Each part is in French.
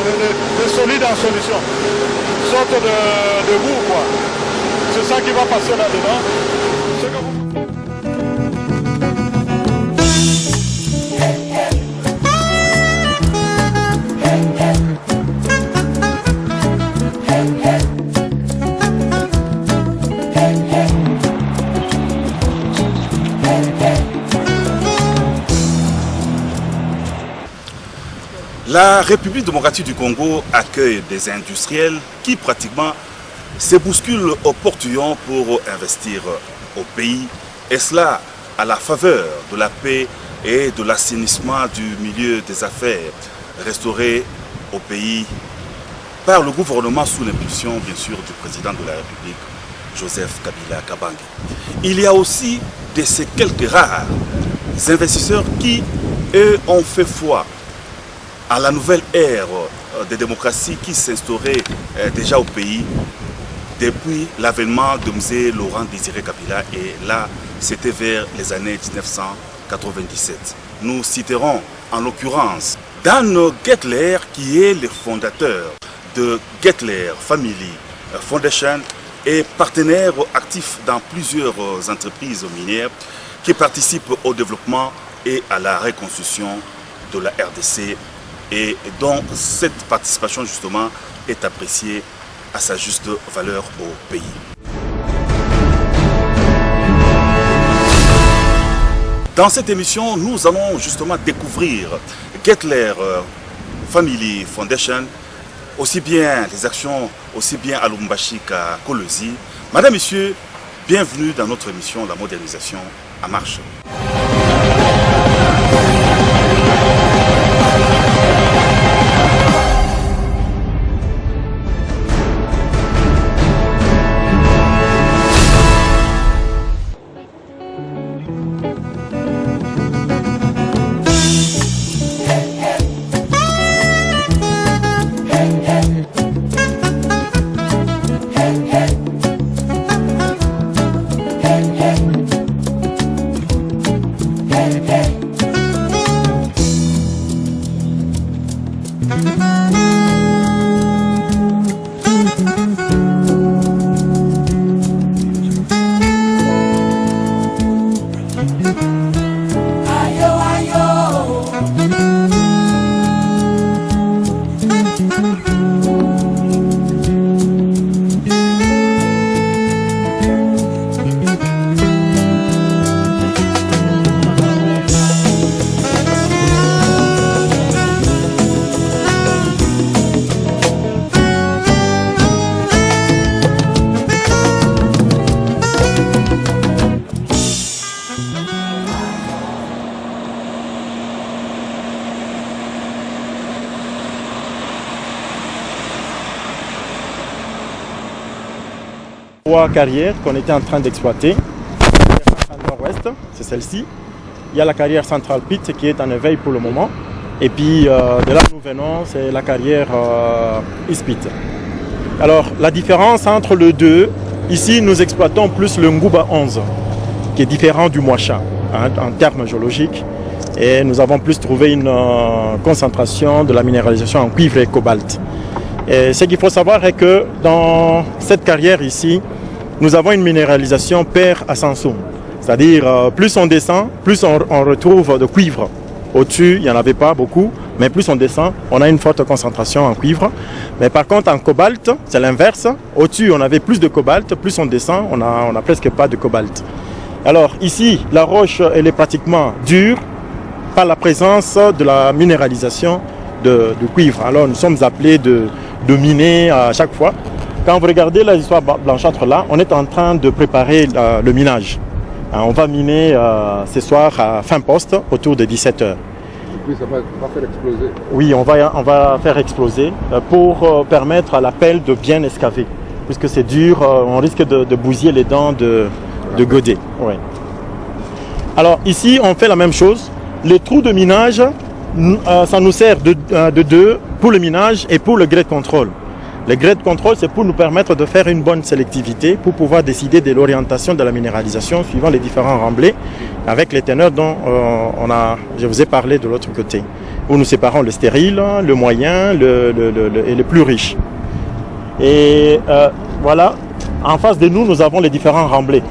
de solide en solution. Une sorte de boue, quoi. C'est ça qui va passer là-dedans. La République démocratique du Congo accueille des industriels qui pratiquement se bousculent au portillon pour investir au pays, et cela à la faveur de la paix et de l'assainissement du milieu des affaires restauré au pays par le gouvernement sous l'impulsion bien sûr du président de la République, Joseph Kabila Kabange. Il y a aussi de ces quelques rares investisseurs qui, eux, ont fait foi à la nouvelle ère de démocratie qui s'instaurait déjà au pays depuis l'avènement de M. Laurent Désiré Kabila, et là c'était vers les années 1997. Nous citerons en l'occurrence Dan Gettler qui est le fondateur de Gettler Family Foundation et partenaire actif dans plusieurs entreprises minières qui participent au développement et à la reconstruction de la RDC, et dont cette participation justement est appréciée à sa juste valeur au pays. Dans cette émission, nous allons justement découvrir Gettler Family Foundation, aussi bien les actions, aussi bien à Lubumbashi qu'à Kolwezi. Madame, Messieurs, bienvenue dans notre émission La Modernisation en Marche. Trois carrières qu'on était en train d'exploiter. La carrière centrale nord-ouest, c'est celle-ci. Il y a la carrière centrale Pit qui est en éveil pour le moment. Et puis de là où nous venons, c'est la carrière East Pit. Alors la différence entre les deux, ici nous exploitons plus le Ngouba 11, qui est différent du Mwacha en termes géologiques. Et nous avons plus trouvé une concentration de la minéralisation en cuivre et cobalt. Et ce qu'il faut savoir est que dans cette carrière ici, nous avons une minéralisation pair à Samsung. C'est-à-dire, plus on descend, plus on retrouve de cuivre. Au-dessus, il n'y en avait pas beaucoup, mais plus on descend, on a une forte concentration en cuivre. Mais par contre, en cobalt, c'est l'inverse. Au-dessus, on avait plus de cobalt, plus on descend, on a presque pas de cobalt. Alors ici, la roche, elle est pratiquement dure par la présence de la minéralisation de cuivre. Alors nous sommes appelés de miner à chaque fois. Quand vous regardez l'histoire blanchâtre là, on est en train de préparer le minage. On va miner ce soir à fin poste autour de 17 h. Oui, ça va faire exploser. Oui, on va faire exploser pour permettre à la pelle de bien escaver. Puisque c'est dur, on risque de bousiller les dents de godet. Ouais. Alors ici, on fait la même chose. Les trous de minage, ça nous sert de deux pour le minage et pour le grade control. Le grade contrôle, c'est pour nous permettre de faire une bonne sélectivité, pour pouvoir décider de l'orientation de la minéralisation suivant les différents remblais, avec les teneurs dont je vous ai parlé de l'autre côté, où nous séparons le stérile, le moyen et le plus riche. Et voilà, en face de nous, nous avons les différents remblais.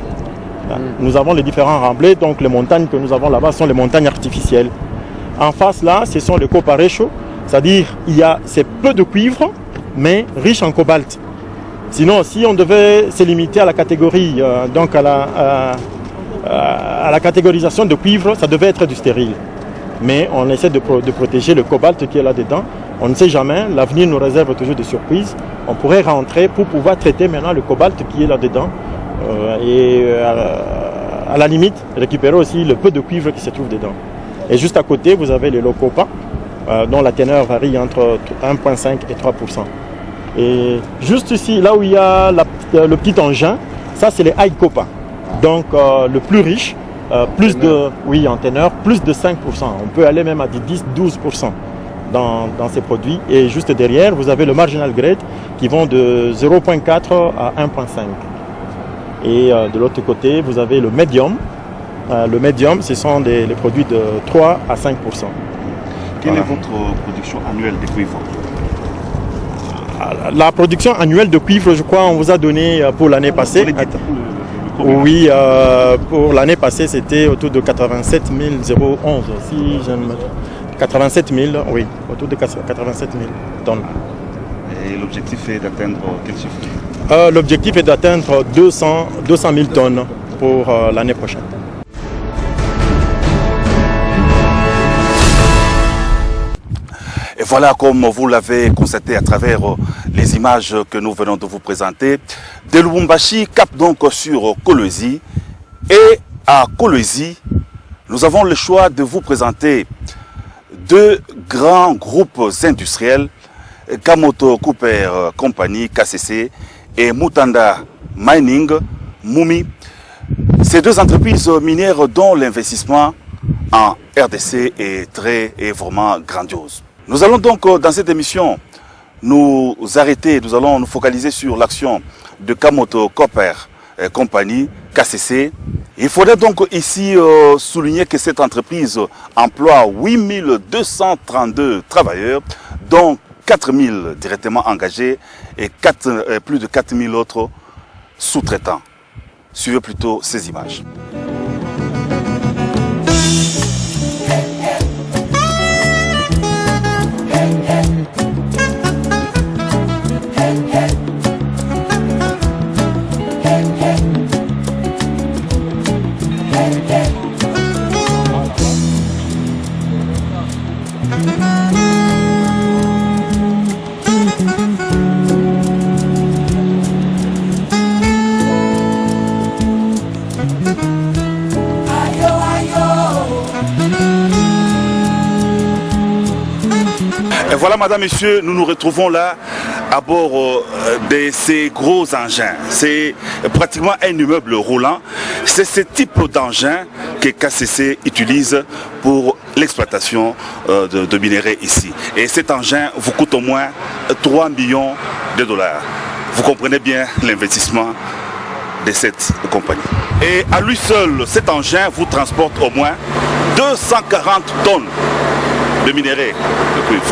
Nous avons les différents remblais, donc les montagnes que nous avons là-bas sont les montagnes artificielles. En face là, ce sont les coparecho, c'est-à-dire c'est peu de cuivre, mais riche en cobalt. Sinon, si on devait se limiter à la catégorie, donc à la catégorisation de cuivre, ça devait être du stérile. Mais on essaie de protéger le cobalt qui est là-dedans. On ne sait jamais, l'avenir nous réserve toujours des surprises. On pourrait rentrer pour pouvoir traiter maintenant le cobalt qui est là-dedans. À la limite, récupérer aussi le peu de cuivre qui se trouve dedans. Et juste à côté, vous avez les locopas, dont la teneur varie entre 1,5 et 3%. Et juste ici, là où il y a le petit engin, ça c'est les high copa. Donc le plus riche, en teneur, plus de 5%. On peut aller même à 10-12% dans ces produits. Et juste derrière, vous avez le marginal grade qui vont de 0,4 à 1,5. Et de l'autre côté, vous avez le médium. Le médium, ce sont les produits de 3 à 5%. Quelle est votre production annuelle de cuivre? La production annuelle de cuivre, je crois, on vous a donné pour l'année passée. Oui, pour l'année passée, c'était autour de 87 011. Si je ne me... 87 000, oui, autour de 87 000 tonnes. Et l'objectif est d'atteindre quel chiffre? L'objectif est d'atteindre 200 000 tonnes pour l'année prochaine. Et voilà, comme vous l'avez constaté à travers les images que nous venons de vous présenter, de Lubumbashi cap donc sur Kolwezi. Et à Kolwezi, nous avons le choix de vous présenter deux grands groupes industriels, Kamoto Copper Company, KCC, et Mutanda Mining, Mumi. Ces deux entreprises minières dont l'investissement en RDC est vraiment grandiose. Nous allons donc dans cette émission nous arrêter, nous allons nous focaliser sur l'action de Kamoto Copper Company, KCC. Il faudrait donc ici souligner que cette entreprise emploie 8232 travailleurs, dont 4000 directement engagés et plus de 4000 autres sous-traitants. Suivez plutôt ces images. Et voilà, madame, messieurs, nous nous retrouvons là à bord de ces gros engins. C'est pratiquement un immeuble roulant. C'est ce type d'engin que KCC utilise pour l'exploitation de minerais ici. Et cet engin vous coûte au moins 3 millions de dollars. Vous comprenez bien l'investissement de cette compagnie. Et à lui seul, cet engin vous transporte au moins 240 tonnes de minerais de cuivre.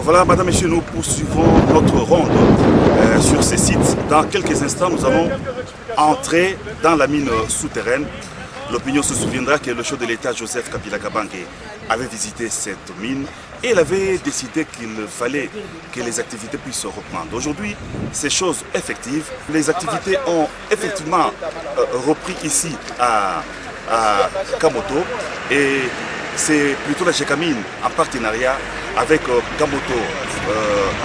Voilà, madame, messieurs, nous poursuivons notre ronde sur ces sites. Dans quelques instants, nous allons entrer dans la mine souterraine. L'opinion se souviendra que le chef de l'État, Joseph Kabila Kabange, avait visité cette mine et il avait décidé qu'il fallait que les activités puissent reprendre. Aujourd'hui, c'est chose effective. Les activités ont effectivement repris ici à Kamoto et c'est plutôt la Gécamine en partenariat avec Kamoto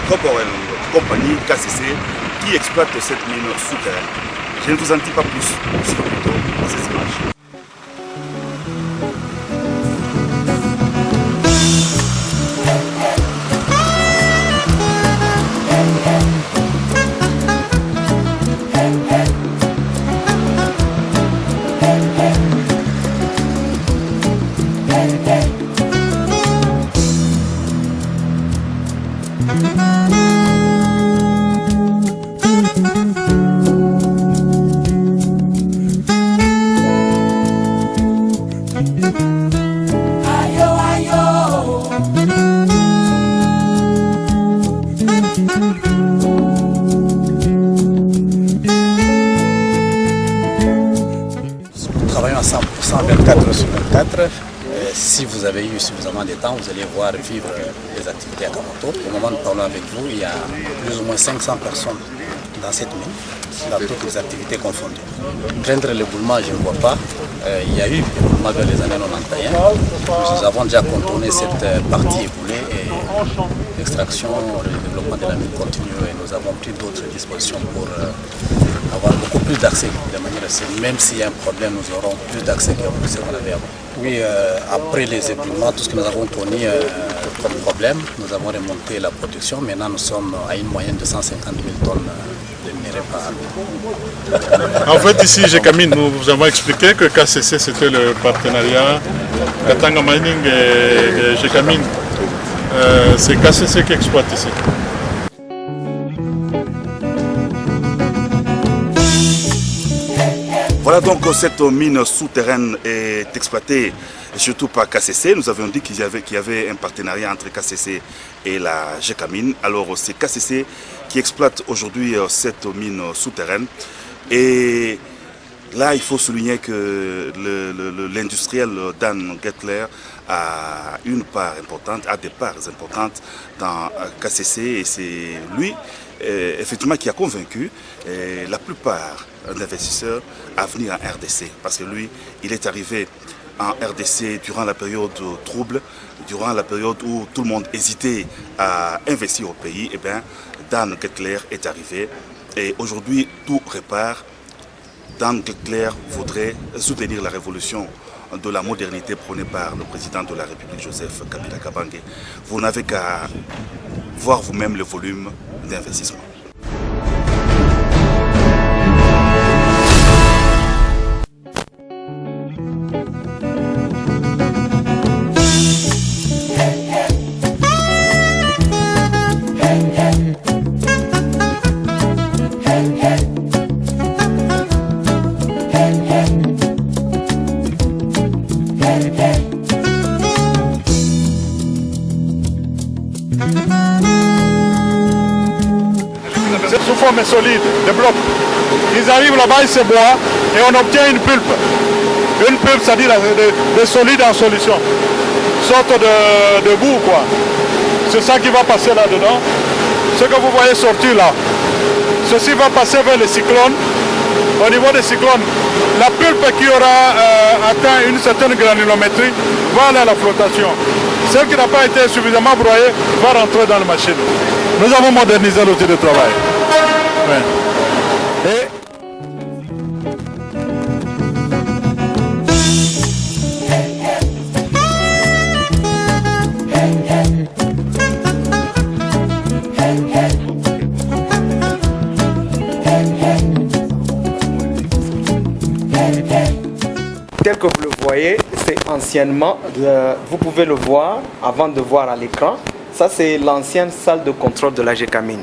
Corporate Company, KCC, qui exploite cette mine souterraine. Je ne vous en dis pas plus, c'est plutôt ces images. Nous travaillons à 100%, 24 sur 24. Si vous avez eu suffisamment de temps, vous allez voir vivre les activités à Kamoto. Au moment où nous parlons avec vous, il y a plus ou moins 500 personnes dans cette mine, dans toutes les activités confondues. Craindre l'éboulement, je ne vois pas. Il y a eu l'éboulement vers les années 91. Nous avons déjà contourné cette partie éboulée et l'extraction, le développement de la mine continue et nous avons pris d'autres dispositions pour avoir beaucoup plus d'accès de manière assez. Même s'il y a un problème, nous aurons plus d'accès que ce qu'on avait avant. Oui, après les éboulements, tout ce que nous avons connu comme problème, nous avons remonté la production. Maintenant, nous sommes à une moyenne de 150 000 tonnes de minerai par an. En fait, ici, Gécamine, nous vous avons expliqué que KCC, c'était le partenariat Katanga Mining et Gécamine. C'est KCC qui exploite ici. Voilà donc cette mine souterraine est exploitée surtout par KCC. Nous avions dit qu'il y avait un partenariat entre KCC et la Gécamine. Alors c'est KCC qui exploite aujourd'hui cette mine souterraine. Et là, il faut souligner que l'industriel Dan Gettler a une part importante, a des parts importantes dans KCC et c'est lui effectivement qui a convaincu la plupart d'investisseurs à venir en RDC parce que lui, il est arrivé en RDC durant la période trouble, durant la période où tout le monde hésitait à investir au pays. Et bien, Dan Gettler est arrivé et aujourd'hui tout repart. Dan Gettler voudrait soutenir la révolution de la modernité prônée par le président de la République, Joseph Kabila Kabange. Vous n'avez qu'à voir vous-même le volume d'investissement. C'est sous forme solide, des blocs. Ils arrivent là-bas, ils se boivent et on obtient une pulpe. Une pulpe, c'est-à-dire de solide en solution. Sorte de boue, quoi. C'est ça qui va passer là-dedans. Ce que vous voyez sortir là, ceci va passer vers les cyclones. Au niveau des cyclones, la pulpe qui aura atteint une certaine granulométrie va aller à la flottation. Celle qui n'a pas été suffisamment broyée va rentrer dans la machine. Nous avons modernisé l'outil de travail. Ouais. Et tel que vous le voyez, c'est anciennement, vous pouvez le voir avant de voir à l'écran. Ça, c'est l'ancienne salle de contrôle de la Gécamine.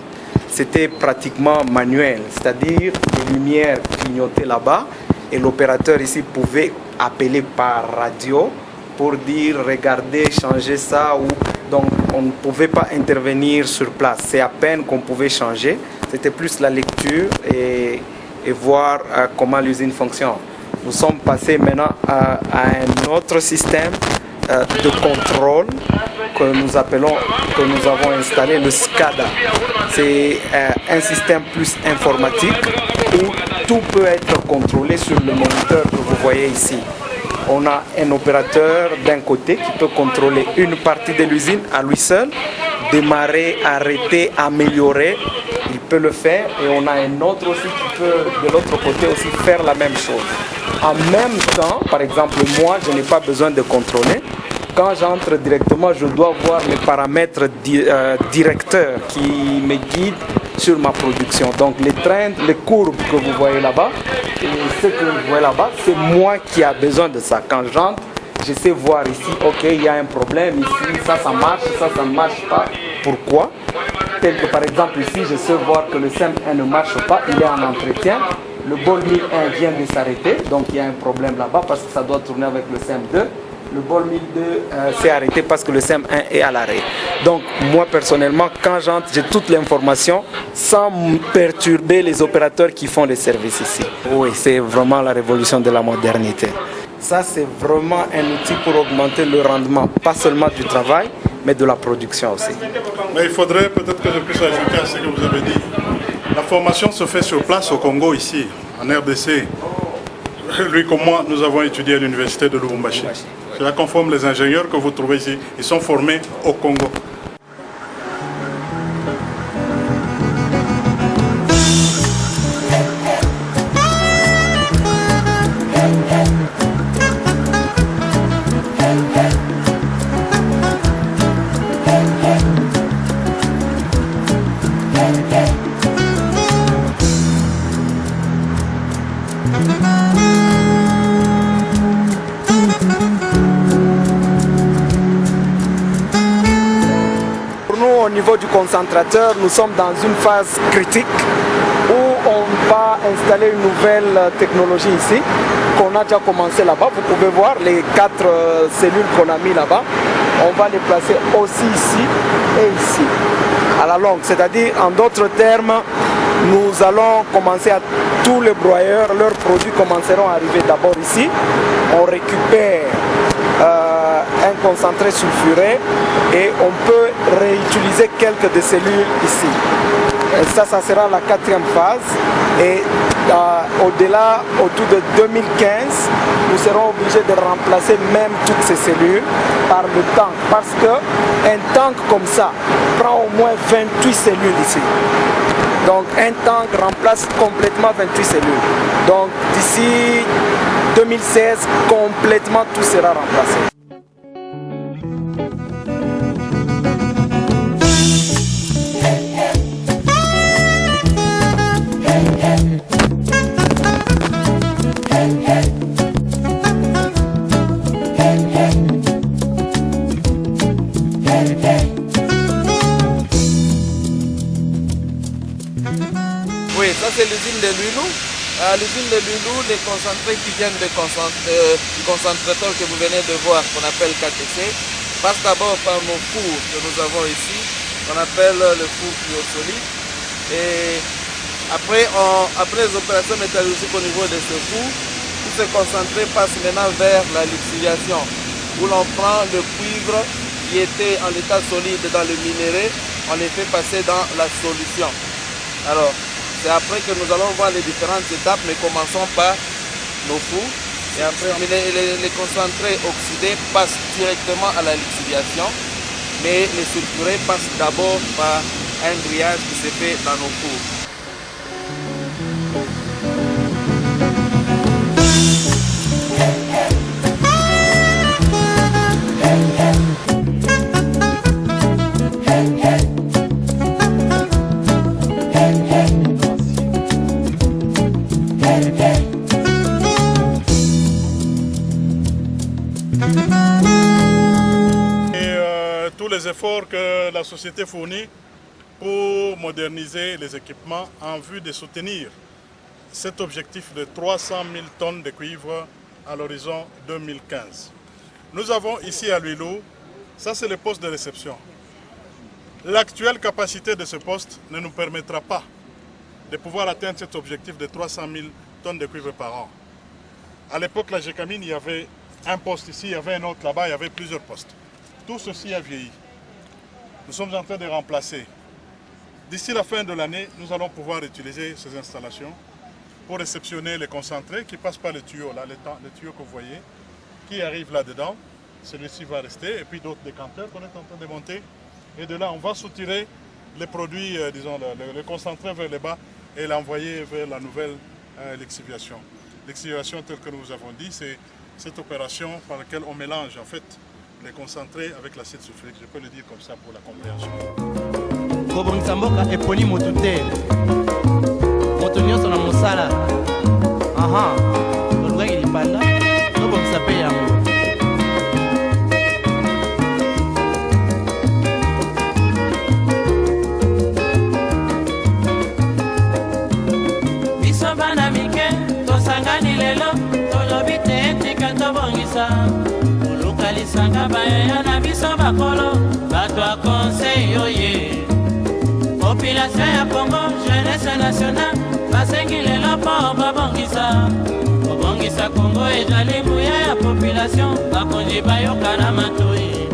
C'était pratiquement manuel, c'est-à-dire les lumières clignotaient là-bas et l'opérateur ici pouvait appeler par radio pour dire regardez, changez ça. Donc on ne pouvait pas intervenir sur place. C'est à peine qu'on pouvait changer. C'était plus la lecture et voir comment l'usine fonctionne. Nous sommes passés maintenant à un autre système de contrôle que nous appelons, que nous avons installé, le SCADA. C'est un système plus informatique où tout peut être contrôlé sur le moniteur que vous voyez ici. On a un opérateur d'un côté qui peut contrôler une partie de l'usine à lui seul, démarrer, arrêter, améliorer. Il peut le faire et on a un autre aussi qui peut de l'autre côté aussi faire la même chose. En même temps, par exemple moi, je n'ai pas besoin de contrôler. Quand j'entre directement, je dois voir mes paramètres directeurs qui me guident sur ma production. Donc les trends, les courbes que vous voyez là-bas, et ce que vous voyez là-bas, c'est moi qui ai besoin de ça. Quand j'entre, je sais voir ici, ok, il y a un problème ici, ça marche, ça ne marche pas. Pourquoi? Tel que par exemple ici, je sais voir que le SEM1 ne marche pas, il est en entretien. Le bol 1001 vient de s'arrêter, donc il y a un problème là-bas parce que ça doit tourner avec le SEM2. Le bol 1002 s'est arrêté parce que le SEM1 est à l'arrêt. Donc moi personnellement, quand j'entre, j'ai toute l'information sans perturber les opérateurs qui font les services ici. Oui, c'est vraiment la révolution de la modernité. Ça, c'est vraiment un outil pour augmenter le rendement, pas seulement du travail, mais de la production aussi. Mais il faudrait peut-être que je puisse ajouter à ce que vous avez dit. La formation se fait sur place au Congo, ici, en RDC. Lui comme moi, nous avons étudié à l'université de Lubumbashi. Cela conforme les ingénieurs que vous trouvez ici. Ils sont formés au Congo. Au niveau du concentrateur, nous sommes dans une phase critique où on va installer une nouvelle technologie ici, qu'on a déjà commencé là-bas. Vous pouvez voir les 4 cellules qu'on a mis là-bas. On va les placer aussi ici et ici, à la longue. C'est-à-dire, en d'autres termes, nous allons commencer à tous les broyeurs, leurs produits commenceront à arriver d'abord ici. On récupère un concentré sulfuré et on peut réutiliser quelques des cellules ici. Et ça sera la 4e phase. Et au-delà, autour de 2015, nous serons obligés de remplacer même toutes ces cellules par le tank. Parce qu'un tank comme ça prend au moins 28 cellules ici. Donc un tank remplace complètement 28 cellules. Donc d'ici 2016, complètement tout sera remplacé. Oui, ça c'est l'usine de Luilou. À l'usine de Luilou, les concentrés qui viennent du concentrateur que vous venez de voir, qu'on appelle KTC, passent d'abord par nos fours que nous avons ici, qu'on appelle le four cryosolide. Et après les opérations métallurgiques au niveau de ce four, tout ce concentré passe maintenant vers la lixiviation, où l'on prend le cuivre qui était en état solide dans le minerai, on les fait passer dans la solution. Alors, c'est après que nous allons voir les différentes étapes, mais commençons par nos fours. Et après, les concentrés oxydés passent directement à la lixiviation, mais les sulfurés passent d'abord par un grillage qui se fait dans nos fours. Tous les efforts que la société fournit pour moderniser les équipements en vue de soutenir cet objectif de 300 000 tonnes de cuivre à l'horizon 2015. Nous avons ici à Luilou, ça c'est le poste de réception. L'actuelle capacité de ce poste ne nous permettra pas de pouvoir atteindre cet objectif de 300 000 tonnes de cuivre par an. À l'époque, la Gécamine, il y avait un poste ici, il y avait un autre là-bas, il y avait plusieurs postes. Tout ceci a vieilli. Nous sommes en train de remplacer. D'ici la fin de l'année, nous allons pouvoir utiliser ces installations pour réceptionner les concentrés qui passent par le tuyau, là, le tuyau que vous voyez, qui arrive là-dedans. Celui-ci va rester, et puis d'autres décanteurs qu'on est en train de monter. Et de là, on va soutirer les produits, disons, le concentré vers le bas et l'envoyer vers la nouvelle lixiviation. L'exhibition, telle que nous avons dit, c'est cette opération par laquelle on mélange en fait les concentrés avec l'acide sulfurique. Je peux le dire comme ça pour la compréhension. Sanga baya na biso bakolo bato a conseil oye population ya Congo jeunesse nationale basengi lelo mpo babongisa Congo ezali buya ya population bakonzi bayoka na matoi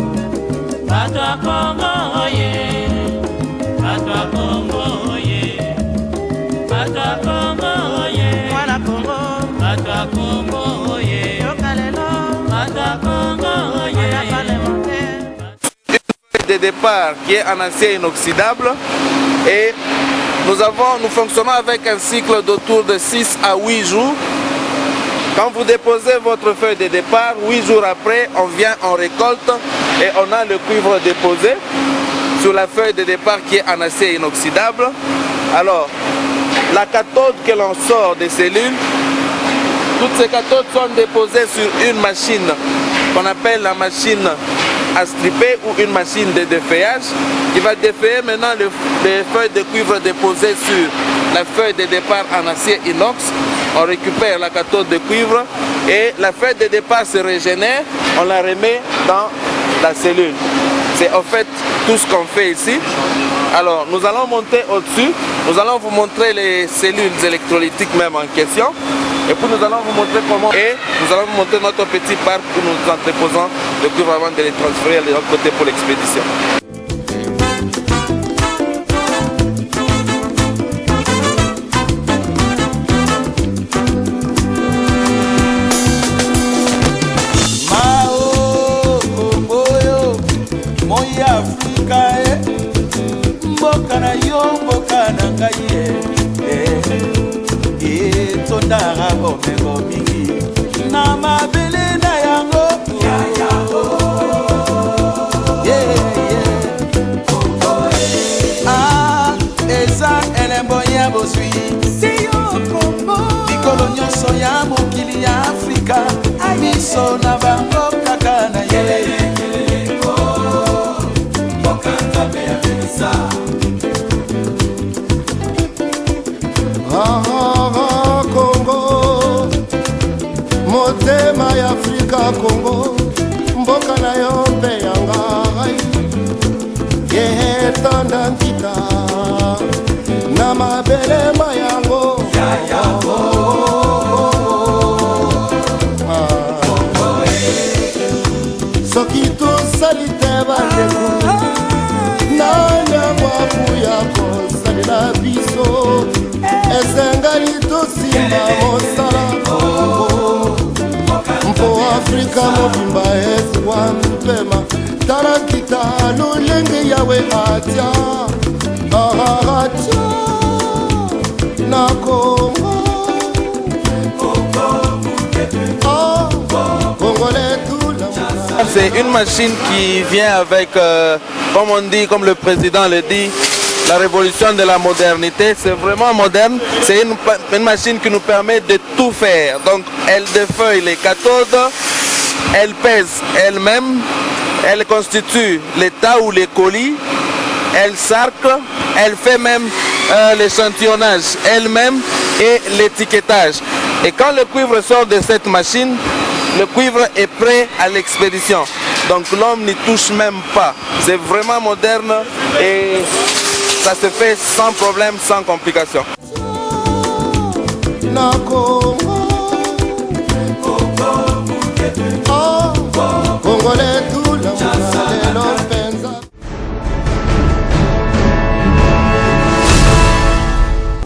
bato a Congo oye bato a Congo oye bato a Congo oye mwana Congo bato a Congo oye yoka lelo bato a Congo de départ qui est en acier inoxydable et nous fonctionnons avec un cycle d'autour de 6 à 8 jours. Quand vous déposez votre feuille de départ, 8 jours après, on vient, on récolte et on a le cuivre déposé sur la feuille de départ qui est en acier inoxydable. Alors, la cathode que l'on sort des cellules, toutes ces cathodes sont déposées sur une machine qu'on appelle la machine à stripper ou une machine de défeuillage qui va défeuiller maintenant les feuilles de cuivre déposées sur la feuille de départ en acier inox. On récupère la cathode de cuivre et la feuille de départ se régénère, on la remet dans la cellule. C'est en fait tout ce qu'on fait ici. Alors nous allons monter au-dessus, nous allons vous montrer les cellules électrolytiques même en question. Et puis nous allons vous montrer comment et nous allons vous montrer notre petit parc où nous entreposons le cuivre avant de les transférer de l'autre côté pour l'expédition. Congo, mboka na yo mpe ya ngai yetanda nkita na mabelema yango soki tosali te bandeko nani mwaku ya kosalela biso esengeli tosimba mosala mpo Afrika mobimba ezwa mpema tala nkita lolenge yawe atya na Congo C'est une machine qui vient avec, comme on dit, comme le président le dit, la révolution de la modernité. C'est vraiment moderne. C'est une machine qui nous permet de tout faire. Donc elle défeuille les cathodes, elle pèse elle-même, elle constitue l'état ou les colis, elle sarcle, elle fait même l'échantillonnage elle-même et l'étiquetage. Et quand le cuivre sort de cette machine, le cuivre est prêt à l'expédition. Donc l'homme n'y touche même pas. C'est vraiment moderne et ça se fait sans problème, sans complication. Oh, Congolais tout le monde penza.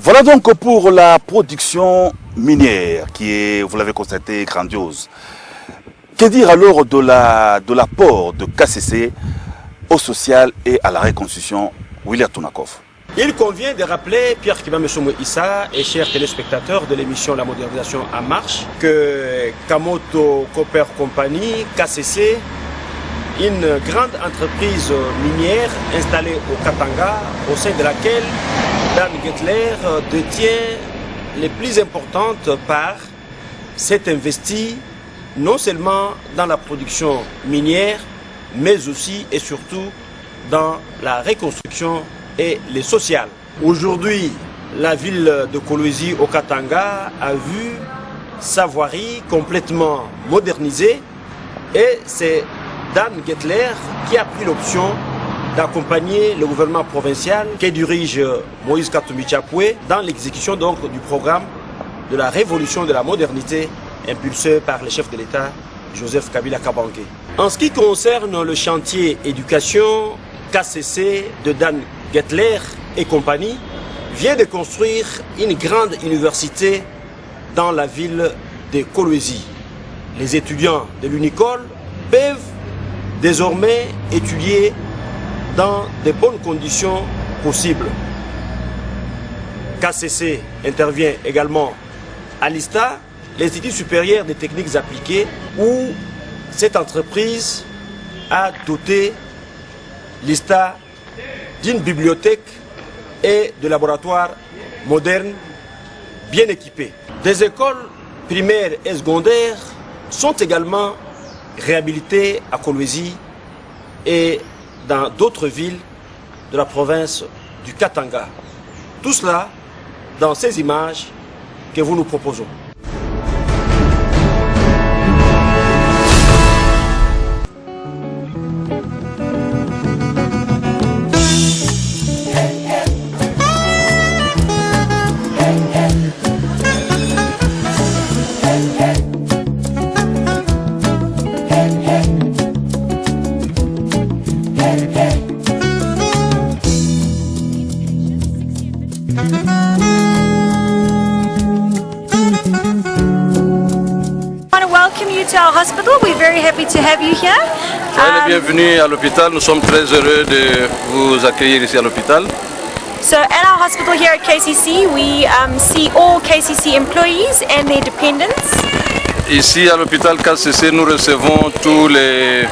Voilà donc pour la production minière qui est, vous l'avez constaté, grandiose. Que dire alors de l'apport de KCC au social et à la reconstruction, William Tounakov? Il convient de rappeler, Pierre Kibamessoumou Issa et chers téléspectateurs de l'émission La Modernisation en Marche, que Kamoto Copper Company, KCC, une grande entreprise minière installée au Katanga, au sein de laquelle Dan Gettler détient les plus importantes parts, s'est investi non seulement dans la production minière, mais aussi et surtout dans la reconstruction et le social. Aujourd'hui, la ville de Kolwezi au Katanga a vu sa voirie complètement modernisée et c'est Dan Gettler qui a pris l'option d'accompagner le gouvernement provincial que dirige Moïse Katumbi Chapwe dans l'exécution donc du programme de la révolution de la modernité impulsé par le chef de l'État Joseph Kabila Kabange. En ce qui concerne le chantier éducation, KCC de Dan Gettler et compagnie vient de construire une grande université dans la ville de Kolwezi. Les étudiants de l'Unicole peuvent désormais étudier dans de bonnes conditions possibles. KCC intervient également à l'ISTA, l'Institut supérieur des techniques appliquées, où cette entreprise a doté l'ISTA d'une bibliothèque et de laboratoires modernes bien équipés. Des écoles primaires et secondaires sont également réhabilitées à Kolwezi et dans d'autres villes de la province du Katanga. Tout cela dans ces images que vous nous proposons. To our hospital. We're very happy to have you here. Bienvenue à l'hôpital. Nous sommes très heureux de vous accueillir ici à l'hôpital. So at our hospital here at KCC, we see all KCC employees and their dependents. Ici à l'hôpital KCC, nous recevons tous les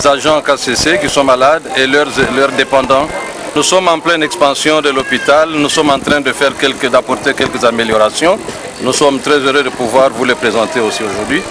agents KCC qui sont malades et leurs dépendants. Nous sommes en pleine expansion de l'hôpital. Nous sommes en train d'apporter quelques améliorations. Nous sommes très heureux de pouvoir vous les présenter aussi aujourd'hui.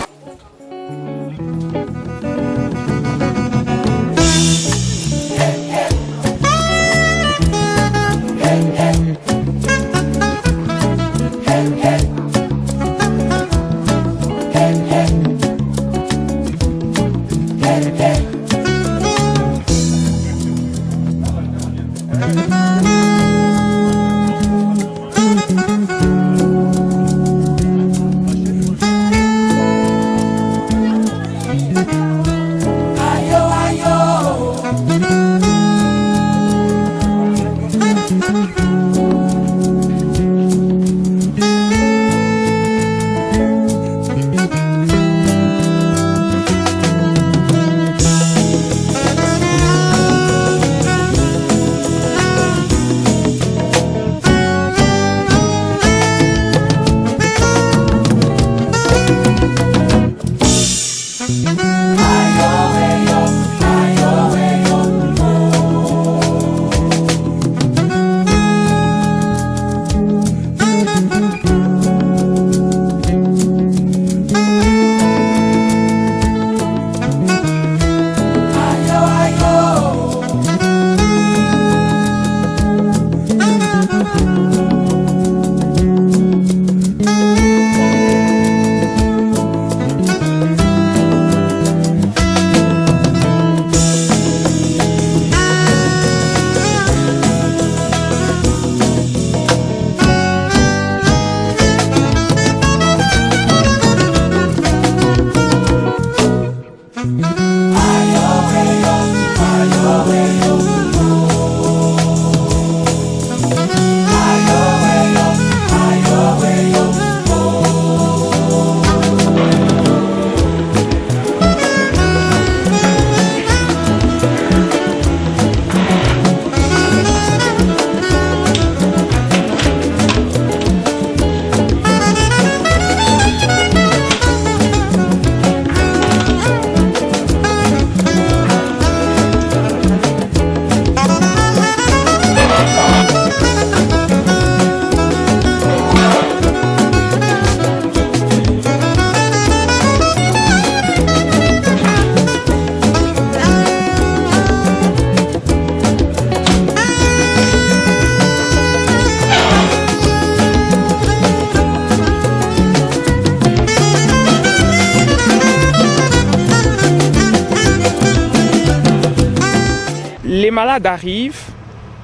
malades arrivent,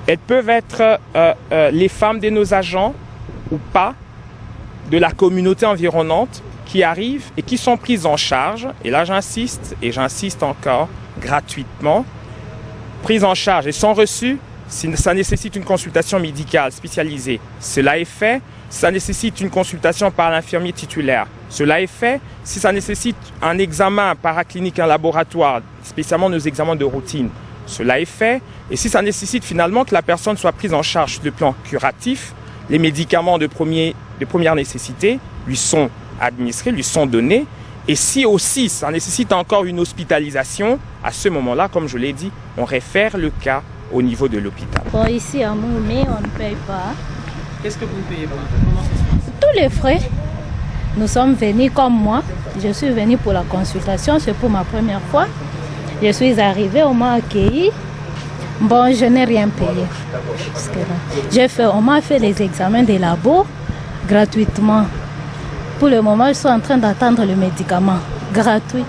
elles peuvent être les femmes de nos agents ou pas, de la communauté environnante qui arrivent et qui sont prises en charge, et là j'insiste, et j'insiste encore, gratuitement, prises en charge et sont reçues si ça nécessite une consultation médicale spécialisée. Cela est fait, ça nécessite une consultation par l'infirmier titulaire. Cela est fait si ça nécessite un examen paraclinique, un laboratoire, spécialement nos examens de routine. Cela est fait, et si ça nécessite finalement que la personne soit prise en charge sur le plan curatif, les médicaments de première nécessité lui sont administrés, lui sont donnés. Et si aussi ça nécessite encore une hospitalisation, à ce moment-là, comme je l'ai dit, on réfère le cas au niveau de l'hôpital. Bon, ici à Moumé, on ne paye pas. Qu'est-ce que vous ne payez pas? Tous les frais. Nous sommes venus comme moi. Je suis venue pour la consultation, c'est pour ma première fois. Je suis arrivée, on m'a accueilli. Bon, je n'ai rien payé. On m'a fait les examens des labos gratuitement. Pour le moment, je suis en train d'attendre le médicament gratuit.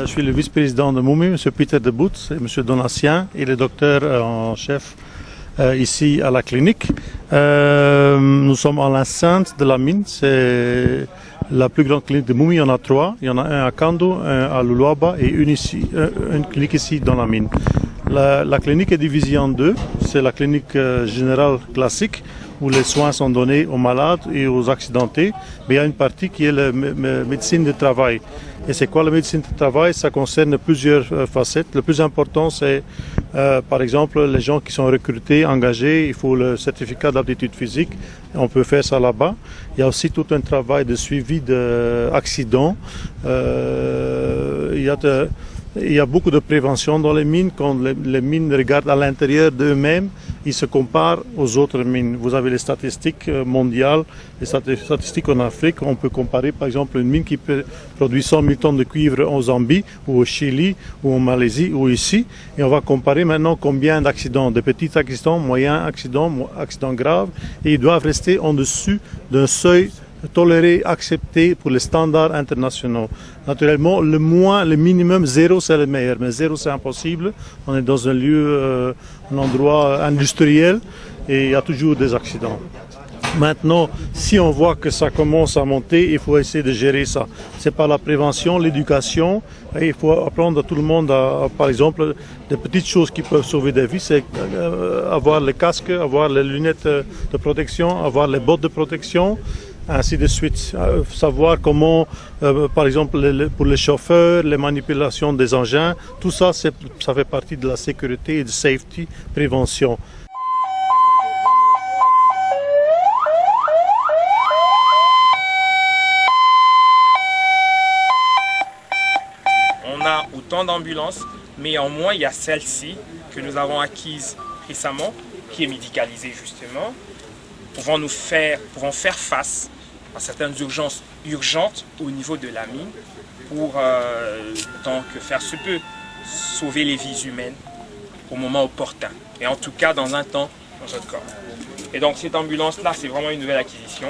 Je suis le vice-président de Moumé, M. Peter de Boet, et M. Donatien, et le docteur en chef ici à la clinique. Nous sommes à l'enceinte de la mine, c'est la plus grande clinique de Moumé, il y en a 3. Il y en a un à Kando, un à Luluaba et une clinique ici dans la mine. La clinique est divisée en deux, c'est la clinique générale classique, où les soins sont donnés aux malades et aux accidentés, mais il y a une partie qui est la médecine du travail. Et c'est quoi la médecine du travail? Ça concerne plusieurs facettes. Le plus important, c'est par exemple les gens qui sont recrutés, engagés, il faut le certificat d'aptitude physique, on peut faire ça là-bas. Il y a aussi tout un travail de suivi d'accidents. Il y a beaucoup de prévention dans les mines. Quand les mines regardent à l'intérieur d'eux-mêmes, ils se comparent aux autres mines. Vous avez les statistiques mondiales, les statistiques en Afrique. On peut comparer par exemple une mine qui produit 100 000 tonnes de cuivre en Zambie, ou au Chili, ou en Malaisie, ou ici. Et on va comparer maintenant combien d'accidents, de petits accidents, moyens accidents, accidents graves. Et ils doivent rester en dessus d'un seuil toléré, accepté pour les standards internationaux. Naturellement, le minimum, 0 c'est le meilleur, mais 0 c'est impossible. On est dans un lieu, un endroit industriel et il y a toujours des accidents. Maintenant, si on voit que ça commence à monter, il faut essayer de gérer ça. C'est par la prévention, l'éducation, et il faut apprendre à tout le monde par exemple, des petites choses qui peuvent sauver des vies, c'est avoir le casque, avoir les lunettes de protection, avoir les bottes de protection, ainsi de suite. Savoir comment, par exemple, pour les chauffeurs, les manipulations des engins, tout ça, ça fait partie de la sécurité et de safety, prévention. On a autant d'ambulances, mais en moins, il y a celle-ci que nous avons acquise récemment, qui est médicalisée justement, pouvant faire face à certaines urgences urgentes au niveau de la mine pour donc faire ce peu sauver les vies humaines au moment opportun et en tout cas dans un temps record. Et donc cette ambulance là c'est vraiment une nouvelle acquisition.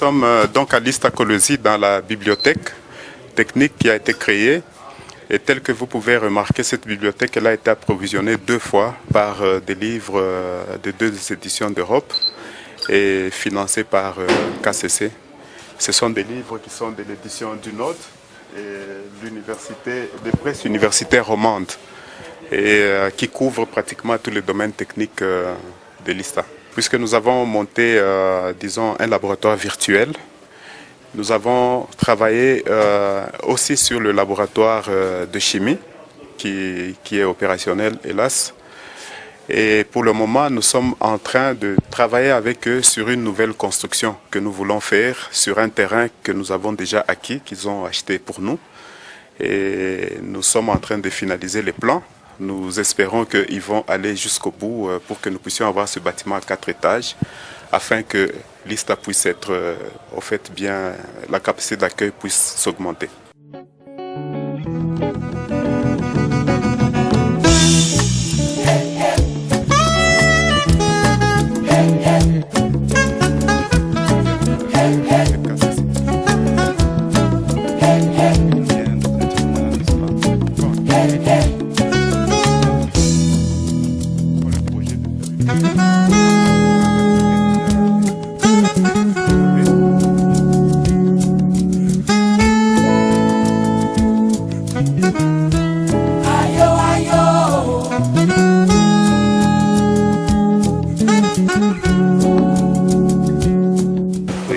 Nous sommes donc à l'Istakolosi dans la bibliothèque technique qui a été créée Et tel que vous pouvez remarquer, cette bibliothèque elle a été approvisionnée 2 fois par des livres de 2 éditions d'Europe et financés par KCC. Ce sont des livres qui sont de l'édition du Nord et l'université, des presses universitaires romandes et qui couvrent pratiquement tous les domaines techniques de l'ISTA. Puisque nous avons monté, disons, un laboratoire virtuel, nous avons travaillé aussi sur le laboratoire de chimie qui est opérationnel, hélas. Et pour le moment, nous sommes en train de travailler avec eux sur une nouvelle construction que nous voulons faire sur un terrain que nous avons déjà acquis, qu'ils ont acheté pour nous. Et nous sommes en train de finaliser les plans. Nous espérons qu'ils vont aller jusqu'au bout pour que nous puissions avoir ce bâtiment à 4 étages afin que l'ISTA puisse être, au fait, bien, la capacité d'accueil puisse s'augmenter.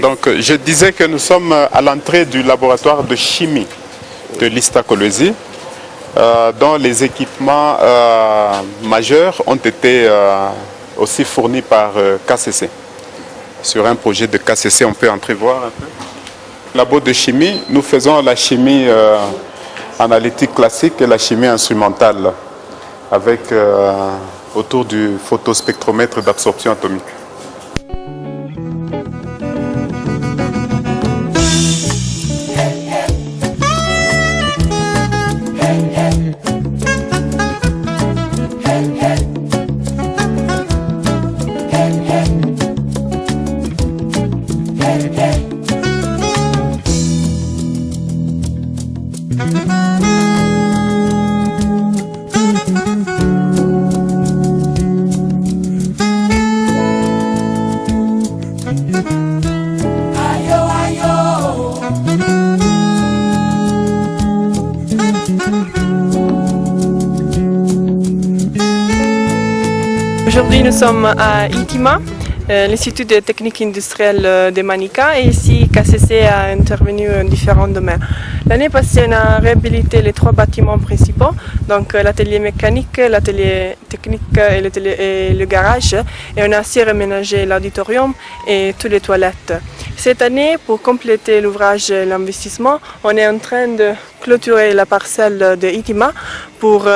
Donc, je disais que nous sommes à l'entrée du laboratoire de chimie de l'ISTA Kolwezi, dont les équipements majeurs ont été aussi fournis par KCC. Sur un projet de KCC, on peut entrer voir un peu. Labo de chimie, nous faisons la chimie analytique classique et la chimie instrumentale avec autour du photospectromètre d'absorption atomique. Aujourd'hui, nous sommes à ITIMA, l'Institut de technique industrielle de Manica, et ici KCC a intervenu en différents domaines. L'année passée, on a réhabilité les 3 bâtiments principaux, donc l'atelier mécanique, l'atelier technique et le garage, et on a aussi réménagé l'auditorium et toutes les toilettes. Cette année, pour compléter l'ouvrage et l'investissement, on est en train de clôturer la parcelle de ITIMA pour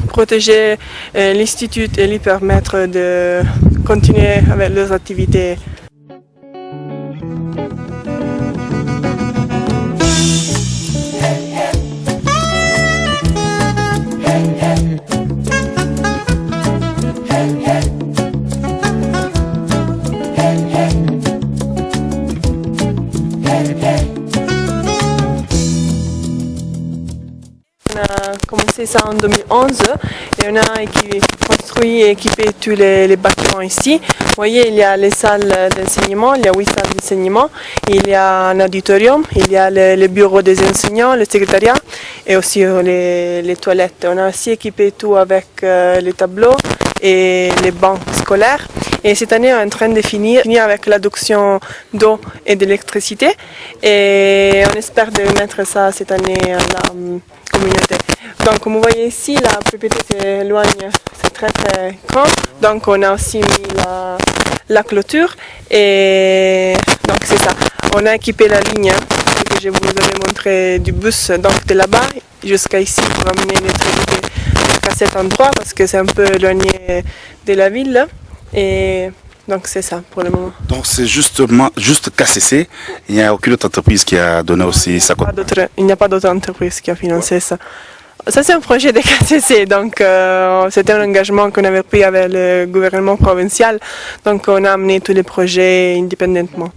protéger l'Institut et lui permettre de continuer avec leurs activités. On a commencé ça en 2011 et on a construit et équipé tous les bâtiments ici. Vous voyez, il y a les salles d'enseignement, il y a 8 salles d'enseignement, il y a un auditorium, il y a le bureau des enseignants, le secrétariat et aussi les toilettes. On a aussi équipé tout avec les tableaux et les bancs scolaires. Et cette année, on est en train de finir avec l'adduction d'eau et d'électricité. Et on espère de mettre ça cette année à la communauté. Donc, comme vous voyez ici, la propriété s'éloigne, c'est très très grand. Donc, on a aussi mis la clôture. Et donc, c'est ça. On a équipé la ligne que je vous avais montré du bus, donc de là-bas jusqu'à ici pour amener l'électricité à cet endroit parce que c'est un peu éloigné de la ville. Et donc c'est ça pour le moment. Donc c'est juste KCC, il n'y a aucune autre entreprise qui a donné aussi sa cote. Il n'y a pas d'autre entreprise qui a financé ça. Ça c'est un projet de KCC, donc c'était un engagement qu'on avait pris avec le gouvernement provincial, donc on a amené tous les projets indépendamment.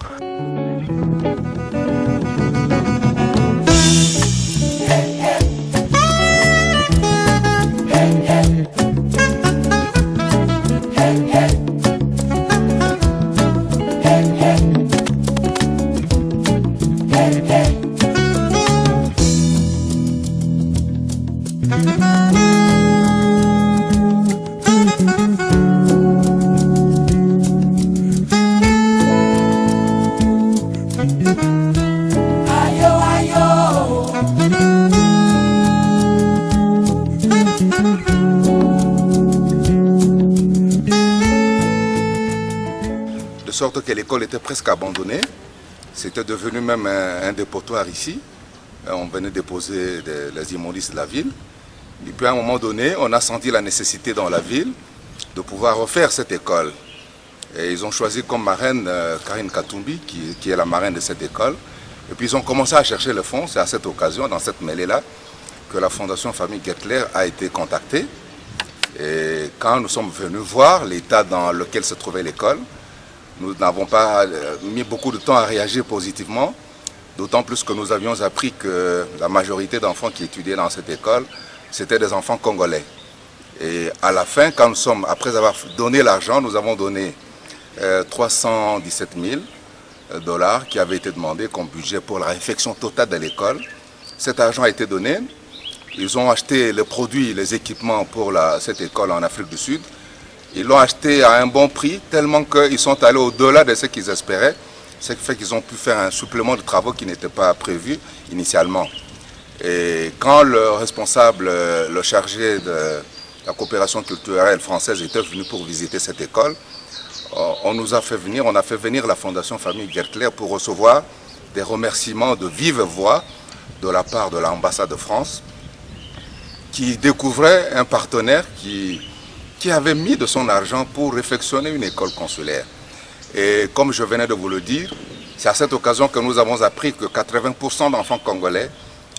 sorte que l'école était presque abandonnée. C'était devenu même un dépotoir ici. On venait déposer les immondices de la ville. Et puis à un moment donné, on a senti la nécessité dans la ville de pouvoir refaire cette école. Et ils ont choisi comme marraine Karine Katumbi, qui est la marraine de cette école. Et puis ils ont commencé à chercher le fonds. C'est à cette occasion, dans cette mêlée-là, que la Fondation Famille Gettler a été contactée. Et quand nous sommes venus voir l'état dans lequel se trouvait l'école, nous n'avons pas mis beaucoup de temps à réagir positivement, d'autant plus que nous avions appris que la majorité d'enfants qui étudiaient dans cette école, c'était des enfants congolais. Et à la fin, quand nous sommes, après avoir donné l'argent, nous avons donné 317 000 $ qui avaient été demandés comme budget pour la réfection totale de l'école. Cet argent a été donné. Ils ont acheté les produits, les équipements pour cette école en Afrique du Sud. Ils l'ont acheté à un bon prix, tellement qu'ils sont allés au-delà de ce qu'ils espéraient. Ce qui fait qu'ils ont pu faire un supplément de travaux qui n'était pas prévu initialement. Et quand le responsable, le chargé de la coopération culturelle française était venu pour visiter cette école, on a fait venir la Fondation Famille Gettler pour recevoir des remerciements de vive voix de la part de l'ambassade de France, qui découvrait un partenaire qui avait mis de son argent pour réfectionner une école consulaire. Et comme je venais de vous le dire, c'est à cette occasion que nous avons appris que 80% d'enfants congolais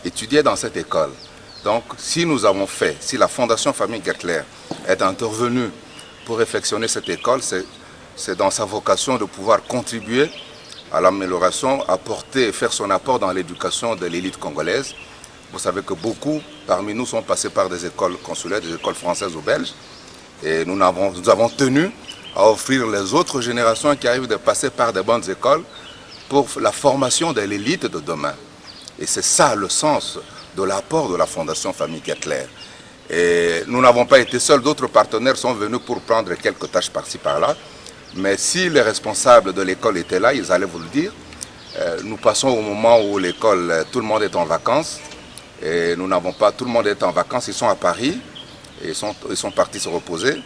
étudiaient dans cette école. Donc si la Fondation Famille Gettler est intervenue pour réfectionner cette école, c'est dans sa vocation de pouvoir contribuer à l'amélioration, faire son apport dans l'éducation de l'élite congolaise. Vous savez que beaucoup parmi nous sont passés par des écoles consulaires, des écoles françaises ou belges. Et nous avons tenu à offrir les autres générations qui arrivent de passer par des bonnes écoles pour la formation de l'élite de demain. Et c'est ça le sens de l'apport de la Fondation Famille Gettler. Et nous n'avons pas été seuls, d'autres partenaires sont venus pour prendre quelques tâches par-ci par-là. Mais si les responsables de l'école étaient là, ils allaient vous le dire. Nous passons au moment où l'école, tout le monde est en vacances. Et nous n'avons pas, tout le monde est en vacances, ils sont à Paris. Et ils sont partis se reposer.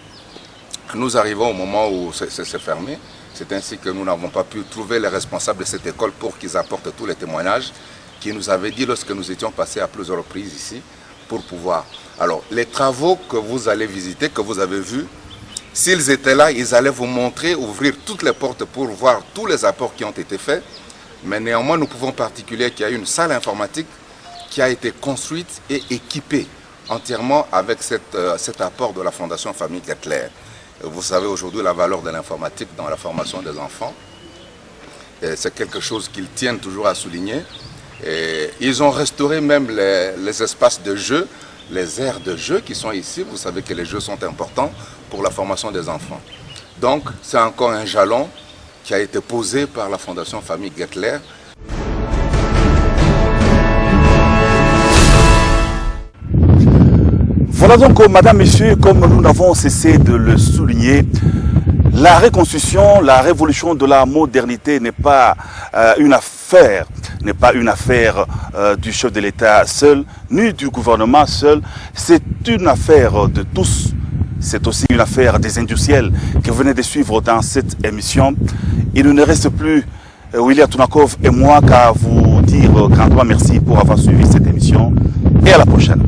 Nous arrivons au moment où c'est fermé. C'est ainsi que nous n'avons pas pu trouver les responsables de cette école pour qu'ils apportent tous les témoignages qu'ils nous avaient dit lorsque nous étions passés à plusieurs reprises ici pour pouvoir. Alors, les travaux que vous allez visiter, que vous avez vus, s'ils étaient là, ils allaient vous montrer, ouvrir toutes les portes pour voir tous les apports qui ont été faits. Mais néanmoins, nous pouvons particulier qu'il y a une salle informatique qui a été construite et équipée entièrement avec cet apport de la Fondation Famille Gettler. Vous savez aujourd'hui la valeur de l'informatique dans la formation des enfants. C'est quelque chose qu'ils tiennent toujours à souligner. Et ils ont restauré même les espaces de jeu, les aires de jeu qui sont ici. Vous savez que les jeux sont importants pour la formation des enfants. Donc c'est encore un jalon qui a été posé par la Fondation Famille Gettler. Voilà donc, madame, messieurs, comme nous n'avons cessé de le souligner, la reconstruction, la révolution de la modernité n'est pas une affaire du chef de l'État seul, ni du gouvernement seul. C'est une affaire de tous. C'est aussi une affaire des industriels que vous venez de suivre dans cette émission. Il ne reste plus, William Tunakov et moi, qu'à vous dire grandement merci pour avoir suivi cette émission. Et à la prochaine.